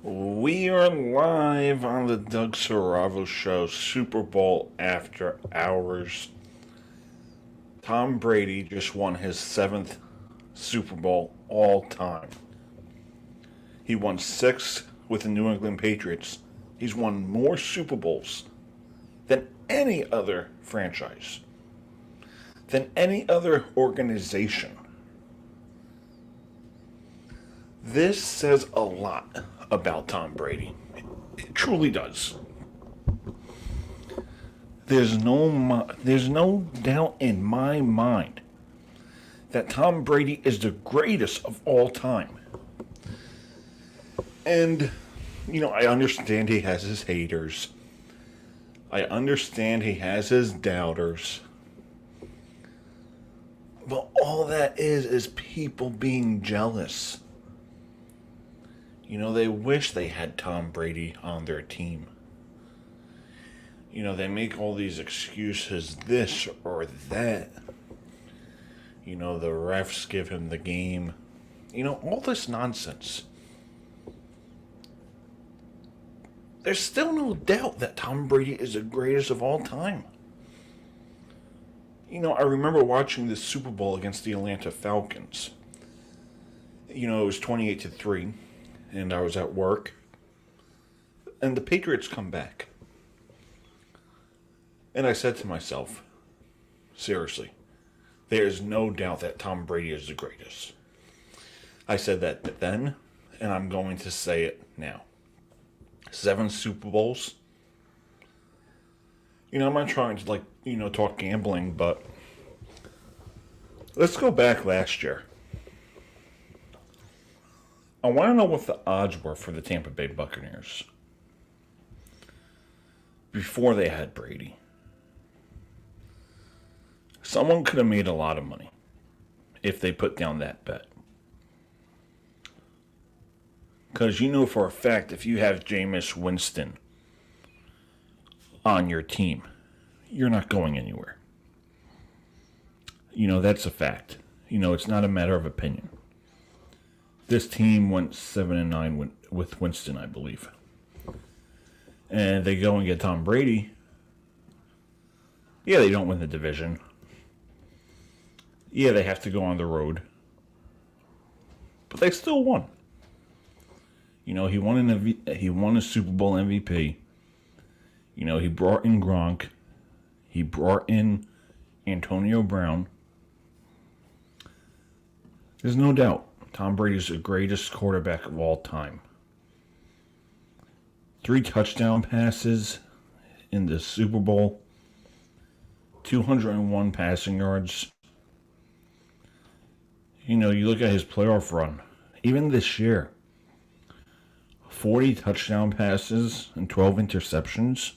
We are live on the Doug Saravo Show, Super Bowl After Hours. Tom Brady just won his seventh Super Bowl all time. He won six with the New England Patriots. He's won more Super Bowls than any other franchise, than any other organization. This says a lot about Tom Brady. It truly does. There's no doubt in my mind that Tom Brady is the greatest of all time. And, I understand he has his haters. I understand he has his doubters. But all that is people being jealous. They wish they had Tom Brady on their team. They make all these excuses, this or that. The refs give him the game. All this nonsense. There's still no doubt that Tom Brady is the greatest of all time. I remember watching this Super Bowl against the Atlanta Falcons. It was 28-3. And I was at work, and the Patriots come back. And I said to myself, seriously, there's no doubt that Tom Brady is the greatest. I said that then, and I'm going to say it now. 7 Super Bowls. I'm not trying to, talk gambling, but let's go back last year. I want to know what the odds were for the Tampa Bay Buccaneers before they had Brady. Someone could have made a lot of money if they put down that bet. Because for a fact, if you have Jameis Winston on your team, you're not going anywhere. That's a fact. It's not a matter of opinion. This team went 7-9 with Winston, I believe. And they go and get Tom Brady. Yeah, they don't win the division. Yeah, they have to go on the road. But they still won. He won a Super Bowl MVP. He brought in Gronk. He brought in Antonio Brown. There's no doubt. Tom Brady is the greatest quarterback of all time. 3 touchdown passes in the Super Bowl. 201 passing yards. You look at his playoff run. Even this year. 40 touchdown passes and 12 interceptions.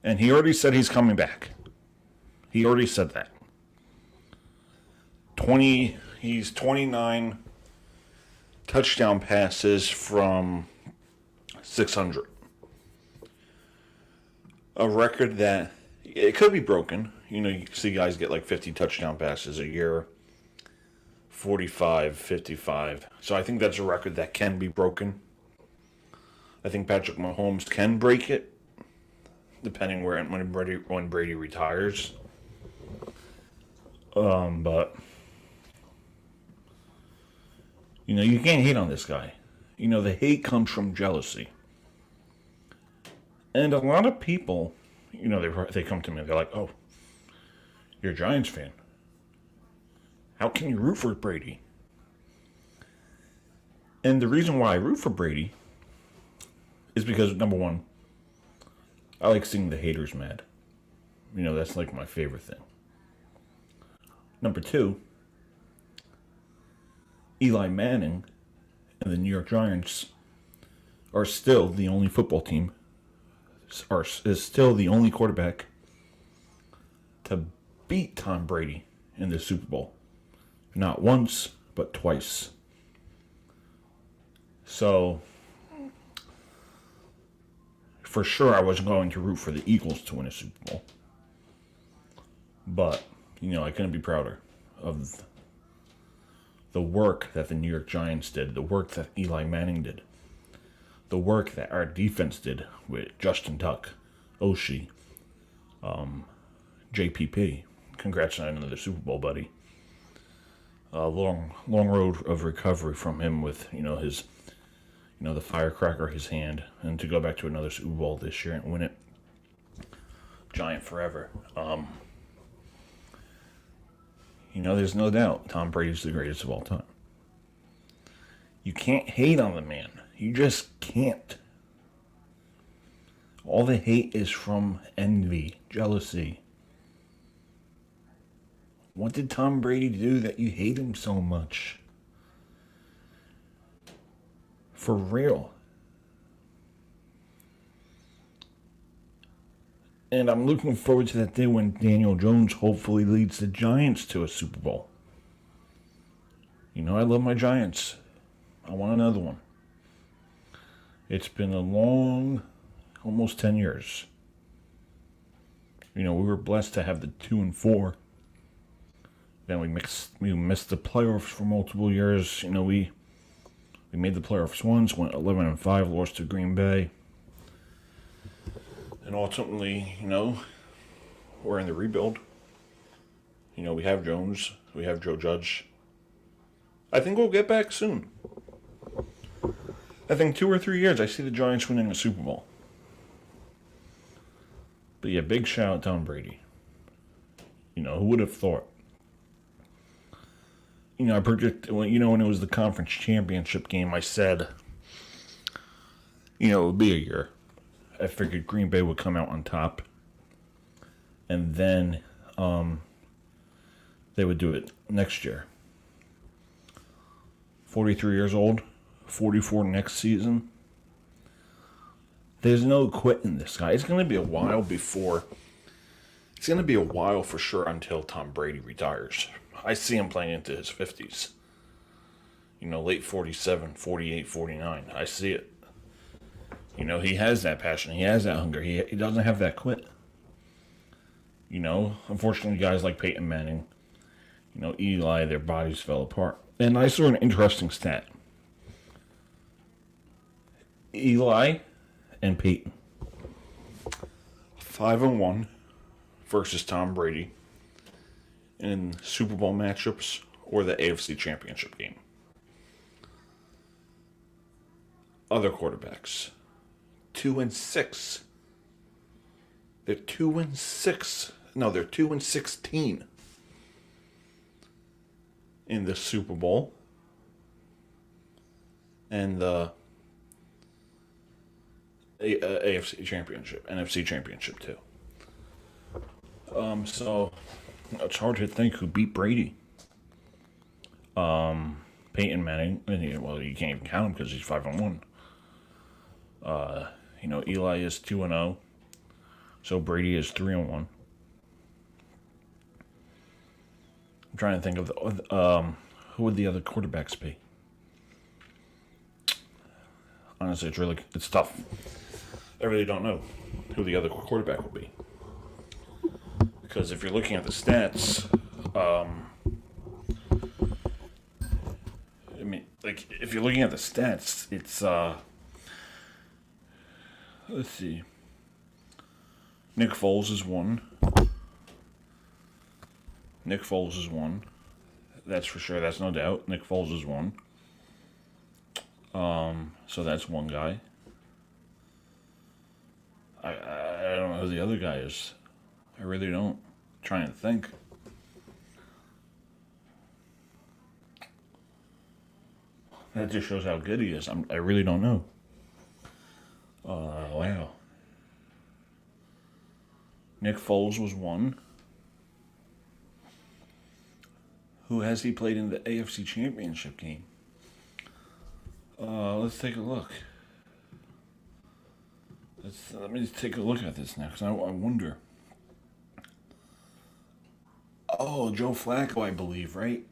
And he already said he's coming back. He already said that. He's 29 touchdown passes from 600. A record that it could be broken. You see guys get like 50 touchdown passes a year. 45, 55. So I think that's a record that can be broken. I think Patrick Mahomes can break it, depending when Brady retires. But you can't hate on this guy. The hate comes from jealousy. And a lot of people, they come to me, they're like, oh, you're a Giants fan. How can you root for Brady? And the reason why I root for Brady is because, number one, I like seeing the haters mad. That's like my favorite thing. Number 2, Eli Manning and the New York Giants are still the only football team, is still the only quarterback to beat Tom Brady in the Super Bowl. Not once, but twice. So, for sure I wasn't going to root for the Eagles to win a Super Bowl. But, I couldn't be prouder of the work that the New York Giants did, the work that Eli Manning did. the work that our defense did with Justin Tuck, Oshie, JPP. Congrats on another Super Bowl, buddy. Long road of recovery from him with his the firecracker his hand, and to go back to another Super Bowl this year and win it. Giant forever. There's no doubt Tom Brady's the greatest of all time. You can't hate on the man. You just can't. All the hate is from envy, jealousy. What did Tom Brady do that you hate him so much? For real. And I'm looking forward to that day when Daniel Jones hopefully leads the Giants to a Super Bowl. I love my Giants. I want another one. It's been a long, almost 10 years. We were blessed to have the 2-4. Then we missed the playoffs for multiple years. We made the playoffs once, went 11-5, lost to Green Bay. And ultimately, we're in the rebuild. We have Jones. We have Joe Judge. I think we'll get back soon. I think 2 or 3 years, I see the Giants winning a Super Bowl. But yeah, big shout out to Tom Brady. Who would have thought? I predicted, when it was the conference championship game, I said, it would be a year. I figured Green Bay would come out on top. And then they would do it next year. 43 years old, 44 next season. There's no quitting this guy. It's going to be a while for sure until Tom Brady retires. I see him playing into his 50s. Late 47, 48, 49. I see it. He has that passion. He has that hunger. He doesn't have that quit. Unfortunately, guys like Peyton Manning, Eli, their bodies fell apart. And I saw an interesting stat. Eli and Peyton, 5-1 versus Tom Brady in Super Bowl matchups or the AFC Championship game. Other quarterbacks, 2-6. They're 2-6. No, they're 2-16 in the Super Bowl and the AFC Championship, NFC Championship too. So it's hard to think who beat Brady. Peyton Manning, you can't even count him because he's 5-1. Eli is 2-0, so Brady is 3-1. I'm trying to think of who would the other quarterbacks be. Honestly, it's tough. I really don't know who the other quarterback would be. Because if you're looking at the stats, if you're looking at the stats, it's, let's see. Nick Foles is 1. Nick Foles is 1. That's for sure. That's no doubt. Nick Foles is 1. So that's one guy. I don't know who the other guy is. I really don't. I'm trying to think. That just shows how good he is. I really don't know. Wow. Nick Foles was 1. Who has he played in the AFC Championship game? Let's take a look. Let me just take a look at this now, because I wonder. Oh, Joe Flacco, I believe, right?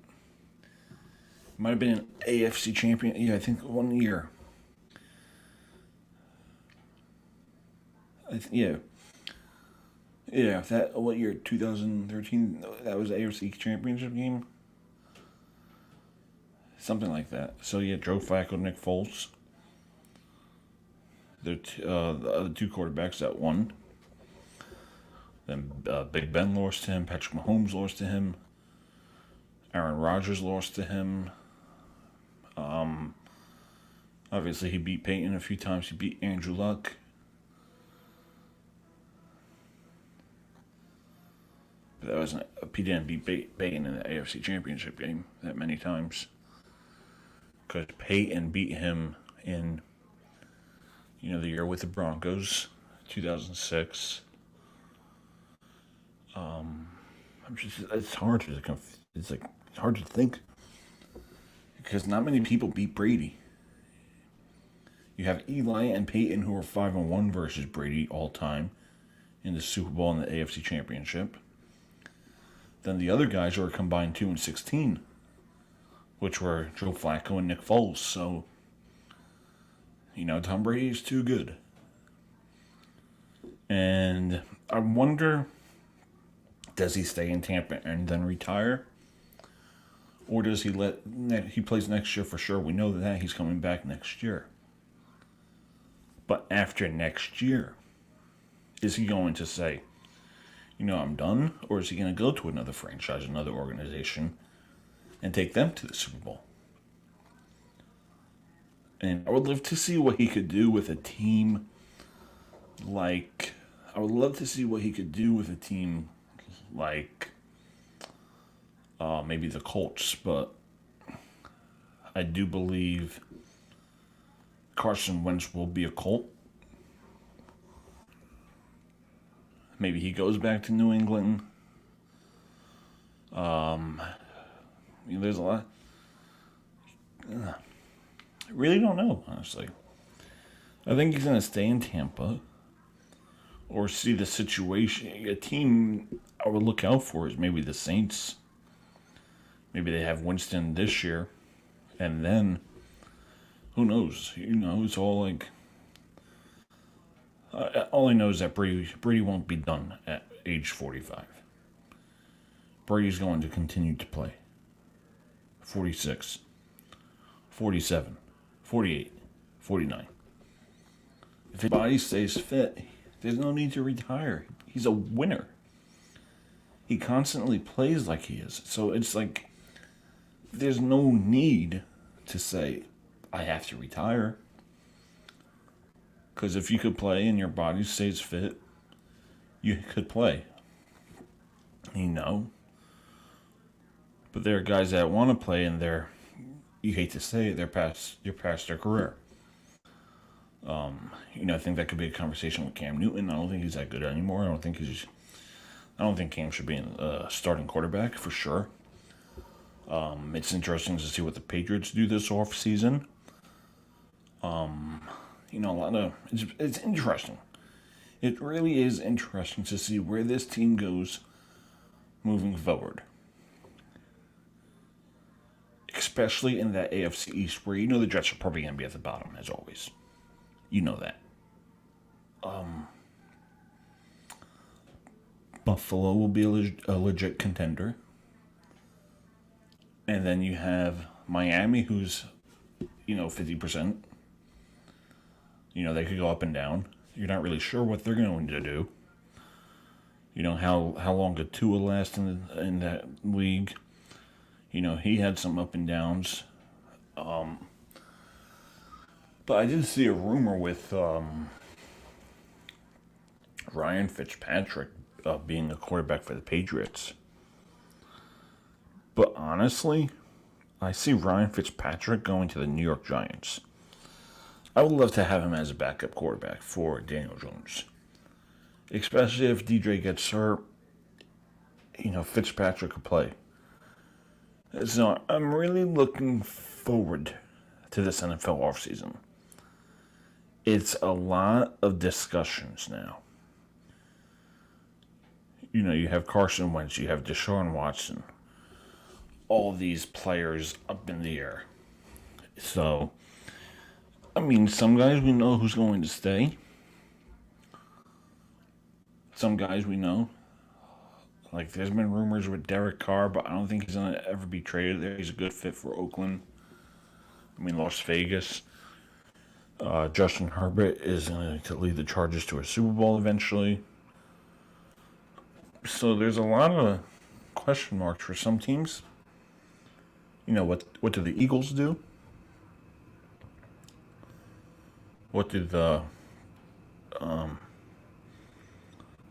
Might have been an AFC champion. Yeah, I think 1 year. Yeah. Yeah, what year? 2013? That was the AFC Championship game? Something like that. So, yeah, Joe Flacco, Nick Foles. The other two quarterbacks that won. Then Big Ben lost to him. Patrick Mahomes lost to him. Aaron Rodgers lost to him. Obviously, he beat Peyton a few times. He beat Andrew Luck. But that wasn't. He didn't beat Peyton in the AFC Championship game that many times. Because Peyton beat him in, the year with the Broncos, 2006. It's hard to it's hard to think because not many people beat Brady. You have Eli and Peyton who are 5-1 versus Brady all time in the Super Bowl and the AFC Championship. Then the other guys are combined 2-16, which were Joe Flacco and Nick Foles. So, Tom Brady is too good. And I wonder, does he stay in Tampa and then retire? Or does he plays next year for sure? We know that he's coming back next year. But after next year, is he going to say, I'm done? Or is he going to go to another franchise, another organization, and take them to the Super Bowl? And I would love to see what he could do with a team like maybe the Colts, but I do believe Carson Wentz will be a Colt. Maybe he goes back to New England. There's a lot. I really don't know, honestly. I think he's going to stay in Tampa or see the situation. A team I would look out for is maybe the Saints. Maybe they have Winston this year. And then, who knows? It's all like... all I know is that Brady won't be done at age 45. Brady's going to continue to play. 46, 47, 48, 49. If his body stays fit, there's no need to retire. He's a winner. He constantly plays like he is. So it's like, there's no need to say, I have to retire. Because if you could play and your body stays fit, you could play. But there are guys that want to play and you hate to say it, they're past their career. I think that could be a conversation with Cam Newton. I don't think he's that good anymore. I don't think Cam should be a starting quarterback for sure. It's interesting to see what the Patriots do this off season. It's interesting. It really is interesting to see where this team goes moving forward. Especially in that AFC East where the Jets are probably going to be at the bottom, as always. You know that. Buffalo will be a legit contender. And then you have Miami, who's, 50%. They could go up and down. You're not really sure what they're going to do. How long could Tua last in that league? He had some up and downs. But I did see a rumor with Ryan Fitzpatrick being a quarterback for the Patriots. But honestly, I see Ryan Fitzpatrick going to the New York Giants. I would love to have him as a backup quarterback for Daniel Jones. Especially if DJ gets hurt, Fitzpatrick could play. So I'm really looking forward to this NFL offseason. It's a lot of discussions now. You have Carson Wentz, you have Deshaun Watson. All these players up in the air. So, some guys we know who's going to stay. Some guys we know. Like, there's been rumors with Derek Carr, but I don't think he's going to ever be traded there. He's a good fit for Oakland. Las Vegas. Justin Herbert is going to lead the Chargers to a Super Bowl eventually. So there's a lot of question marks for some teams. What do the Eagles do? What do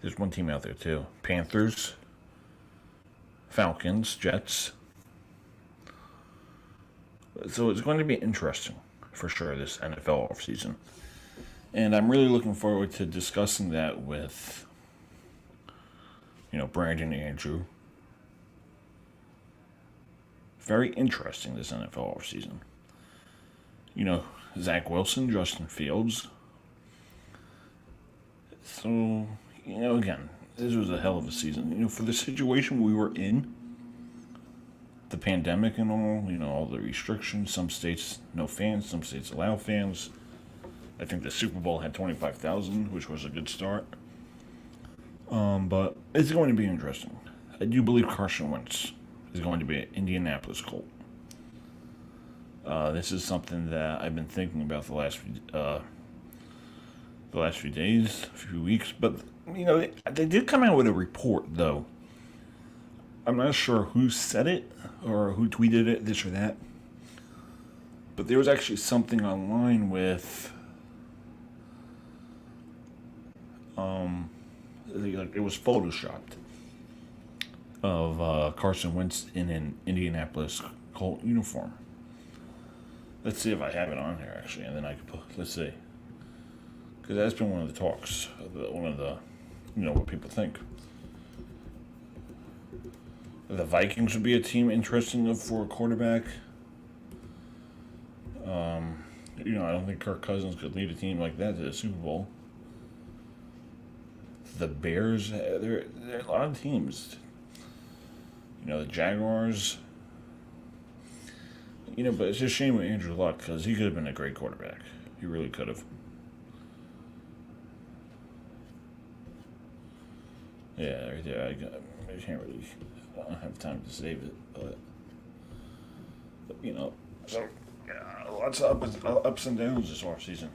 there's one team out there too. Panthers, Falcons, Jets. So it's going to be interesting for sure this NFL offseason. And I'm really looking forward to discussing that with, Brandon and Andrew. Very interesting this NFL offseason. Zach Wilson, Justin Fields. So, again, this was a hell of a season. For the situation we were in, the pandemic and all the restrictions. Some states no fans, some states allow fans. I think the Super Bowl had 25,000, which was a good start. But it's going to be interesting. I do believe Carson Wentz is going to be an Indianapolis Colt. This is something that I've been thinking about the last few days, a few weeks. But they did come out with a report, though. I'm not sure who said it or who tweeted it, this or that. But there was actually something online with, it was photoshopped of Carson Wentz in an Indianapolis Colt uniform. Let's see if I have it on here, actually, and then I can let's see. Because that's been one of the talks, one of the, what people think. The Vikings would be a team interesting for a quarterback. I don't think Kirk Cousins could lead a team like that to the Super Bowl. The Bears, there are a lot of teams. The Jaguars. But it's just a shame with Andrew Luck because he could have been a great quarterback. He really could have. Yeah, right there. I can't really. I don't have time to save it, but so yeah, lots of ups and downs this offseason,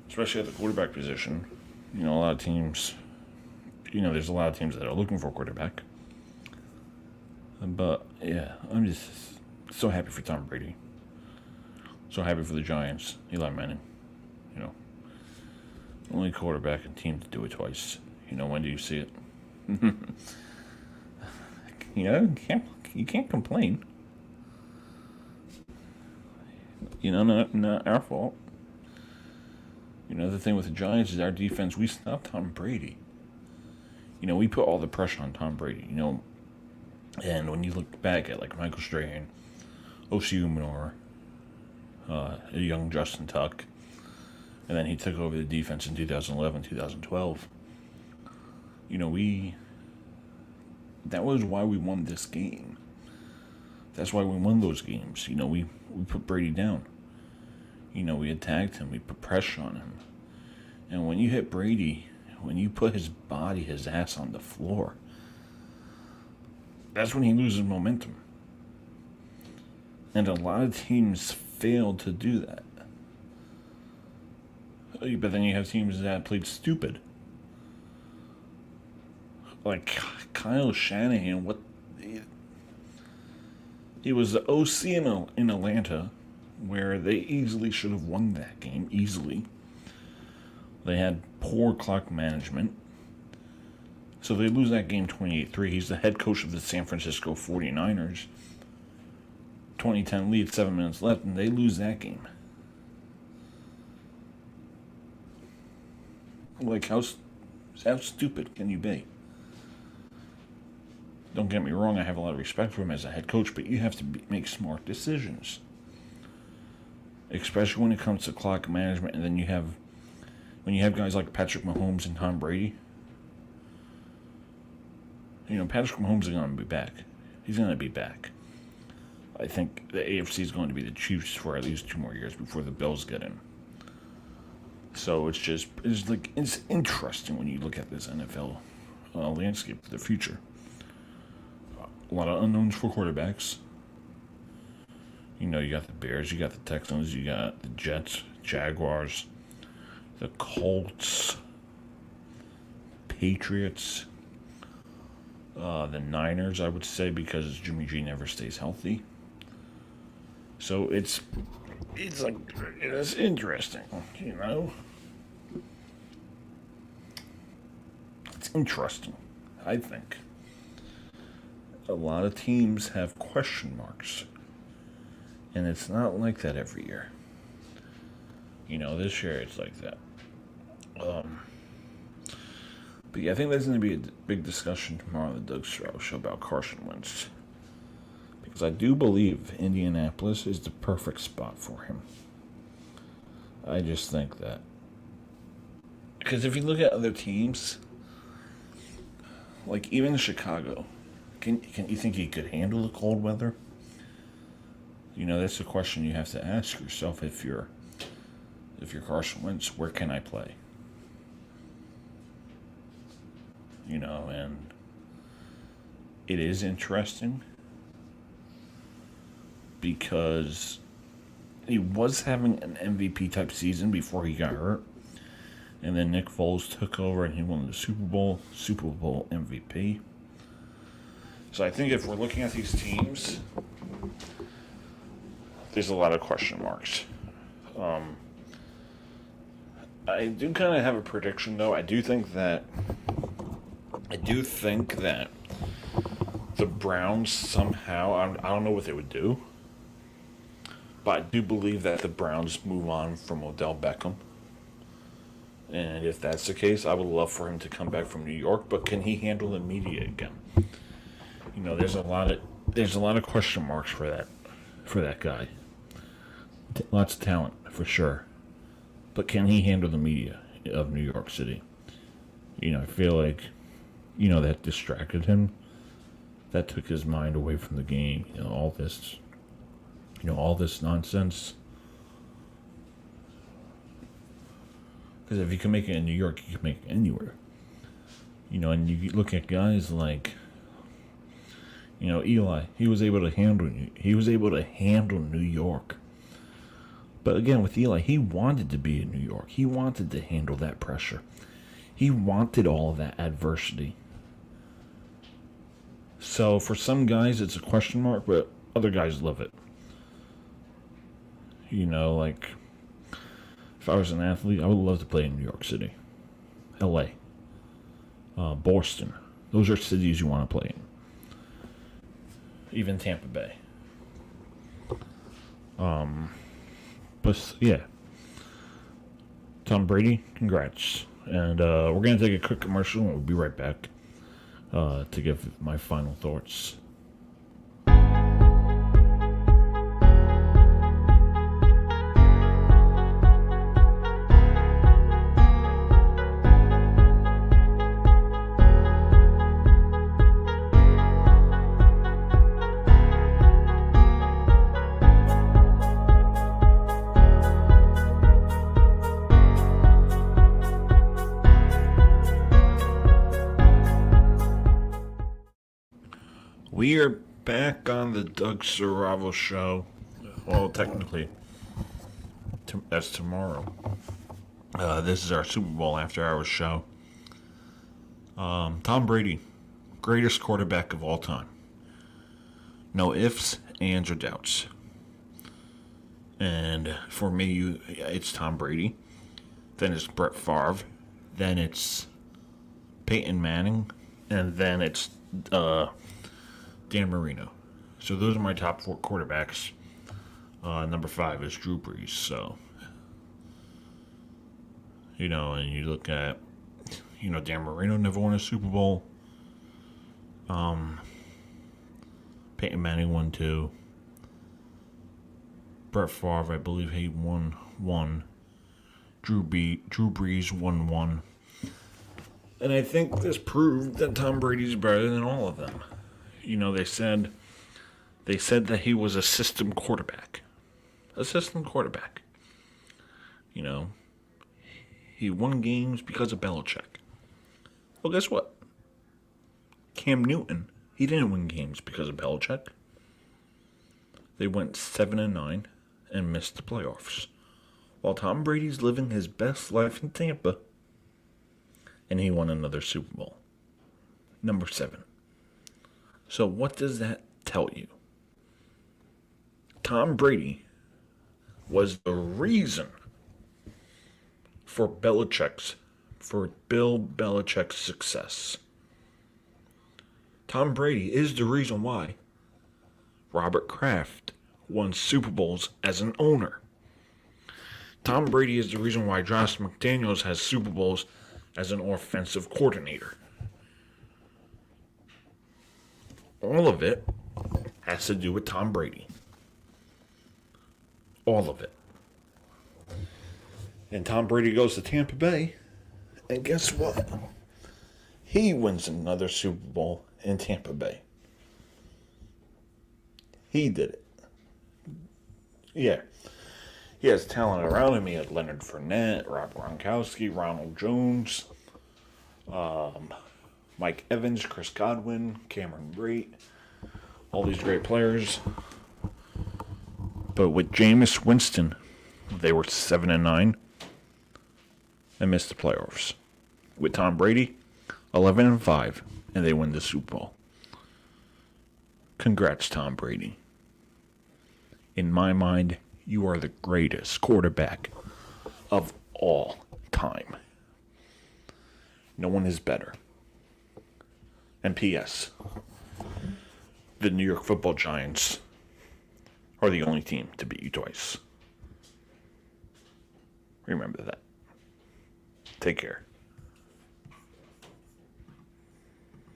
especially at the quarterback position. A lot of teams. There's a lot of teams that are looking for a quarterback. But yeah, I'm just so happy for Tom Brady. So happy for the Giants. Eli Manning. Only quarterback and team to do it twice. When do you see it? You can't complain. Not our fault. The thing with the Giants is our defense, we stopped Tom Brady. We put all the pressure on Tom Brady, and when you look back at like Michael Strahan, O.C. Umenor, a young Justin Tuck, and then he took over the defense in 2011, 2012. That was why we won this game. That's why we won those games. We put Brady down. We attacked him. We put pressure on him. And when you hit Brady, when you put his body, his ass on the floor, that's when he loses momentum. And a lot of teams fail to do that. But then you have teams that played stupid. Like Kyle Shanahan, he was the OC in Atlanta, where they easily should have won that game, easily. They had poor clock management. So they lose that game 28-3. He's the head coach of the San Francisco 49ers. 2010 lead, 7 minutes left, and they lose that game. Like, how stupid can you be? Don't get me wrong, I have a lot of respect for him as a head coach, but you have to make smart decisions. Especially when it comes to clock management, and then when you have guys like Patrick Mahomes and Tom Brady. Patrick Mahomes is going to be back. He's going to be back. I think the AFC is going to be the Chiefs for at least 2 more years before the Bills get in. So it's interesting when you look at this NFL landscape for the future. A lot of unknowns for quarterbacks. You know, you got the Bears, you got the Texans, you got the Jets, Jaguars, the Colts, Patriots, the Niners, I would say, because Jimmy G never stays healthy. So it's like it's interesting, you know. It's interesting, I think. A lot of teams have question marks, and it's not like that every year. You know, this year it's like that. But yeah, I think there's going to be a big discussion tomorrow on the Doug Stroh show about Carson Wentz. Because I do believe Indianapolis is the perfect spot for him. I just think that. Because if you look at other teams, like even Chicago, can you think he could handle the cold weather? You know, that's a question you have to ask yourself if you're Carson Wentz. Where can I play? You know, and it is interesting because he was having an MVP type season before he got hurt. And then Nick Foles took over and he won the Super Bowl MVP. So I think if we're looking at these teams, there's a lot of question marks. I do kind of have a prediction, though. I do think that the Browns somehow, I don't know what they would do, but I do believe that the Browns move on from Odell Beckham. And if that's the case, I would love for him to come back from New York, but can he handle the media again? You know, there's a lot of question marks for that guy. Lots of talent, for sure. But can he handle the media of New York City? You know, I feel like, you know, that distracted him. That took his mind away from the game. You know, all this nonsense. Because if you can make it in New York, you can make it anywhere. You know, and you look at guys like, you know, Eli. He was able to handle New York. But again, with Eli, he wanted to be in New York. He wanted to handle that pressure. He wanted all of that adversity. So for some guys, it's a question mark, but other guys love it. You know, like, if I was an athlete, I would love to play in New York City, LA, Boston. Those are cities you want to play in. Even Tampa Bay. But yeah, Tom Brady, congrats. And we're going to take a quick commercial and we'll be right back to give my final thoughts. We are back on the Doug Saravo show. Well, technically, that's tomorrow. This is our Super Bowl after hours show. Tom Brady, greatest quarterback of all time. No ifs, ands, or doubts. And for me, it's Tom Brady. Then it's Brett Favre. Then it's Peyton Manning. And then it's Dan Marino. So those are my top 4 quarterbacks. Number 5 is Drew Brees. So, you know, and you look at, you know, Dan Marino never won a Super Bowl. Peyton Manning won 2. Brett Favre, I believe he won 1. Drew Brees won 1. And I think this proved that Tom Brady's better than all of them. You know, they said that he was a system quarterback. A system quarterback. You know, he won games because of Belichick. Well, guess what? Cam Newton, he didn't win games because of Belichick. They went 7-9 and missed the playoffs. While Tom Brady's living his best life in Tampa, and he won another Super Bowl. Number 7. So what does that tell you? Tom Brady was the reason for Bill Belichick's success. Tom Brady is the reason why Robert Kraft won Super Bowls as an owner. Tom Brady is the reason why Josh McDaniels has Super Bowls as an offensive coordinator. All of it has to do with Tom Brady. All of it. And Tom Brady goes to Tampa Bay, and guess what? He wins another Super Bowl in Tampa Bay. He did it. Yeah. He has talent around him. He had Leonard Fournette, Rob Gronkowski, Ronald Jones, Mike Evans, Chris Godwin, Cameron Brate. All these great players. But with Jameis Winston, they were 7-9 and missed the playoffs. With Tom Brady, 11-5, and they win the Super Bowl. Congrats, Tom Brady. In my mind, you are the greatest quarterback of all time. No one is better. And P.S. The New York Football Giants are the only team to beat you twice. Remember that. Take care.